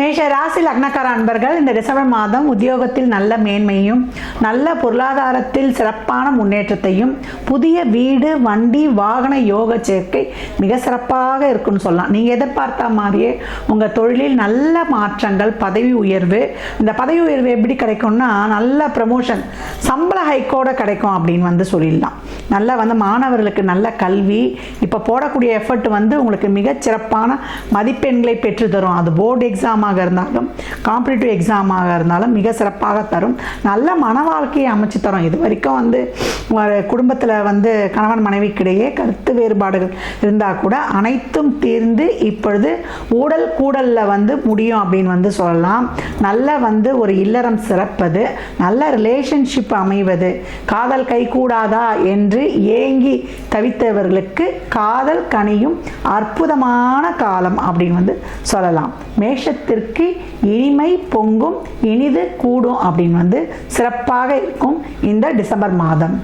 மேஷ ராசி லக்னக்கார அன்பர்கள் இந்த டிசம்பர் மாதம் உத்தியோகத்தில் நல்ல மேன்மையும் நல்ல பொருளாதாரத்தில் சிறப்பான முன்னேற்றத்தையும் புதிய வீடு வண்டி வாகன யோக சேர்க்கை மிக சிறப்பாக இருக்குன்னு சொல்லலாம். நீங்கள் எதிர்பார்த்த மாதிரியே உங்கள் தொழிலில் நல்ல மாற்றங்கள், பதவி உயர்வு. இந்த பதவி உயர்வு எப்படி கிடைக்கும்னா நல்ல ப்ரமோஷன், சம்பள ஹைக்கோட கிடைக்கும் அப்படின்னு சொல்லிடலாம். நல்லா மாணவர்களுக்கு நல்ல கல்வி, இப்போ போடக்கூடிய எஃபர்ட் உங்களுக்கு மிகச்சிறப்பான மதிப்பெண்களை பெற்று தரும். அது போர்டு எக்ஸாமாக இருந்தாலும் காம்படிட்டிவ் எக்ஸாமாக இருந்தாலும் மிக சிறப்பாக தரும். நல்ல மன வாழ்க்கையை அமைச்சு தரும். இது வரைக்கும் குடும்பத்தில் கணவன் மனைவிக்கிடையே கருத்து வேறுபாடுகள் இருந்தால் கூட அனைத்தும் தீர்ந்து இப்பொழுது ஊடல் கூடலில் முடியும் அப்படின்னு சொல்லலாம். நல்ல ஒரு இல்லறம் சிறப்பது, நல்ல ரிலேஷன்ஷிப் அமைவது, காதல் கைகூடாதா என்று ஏங்கி தவித்தவர்களுக்கு காதல் கனியும் அற்புதமான காலம் அப்படின்னு சொல்லலாம். மேஷத்திற்கு இனிமை பொங்கும், இனிது கூடும் அப்படின்னு சிறப்பாக இருக்கும் இந்த டிசம்பர் மாதம்.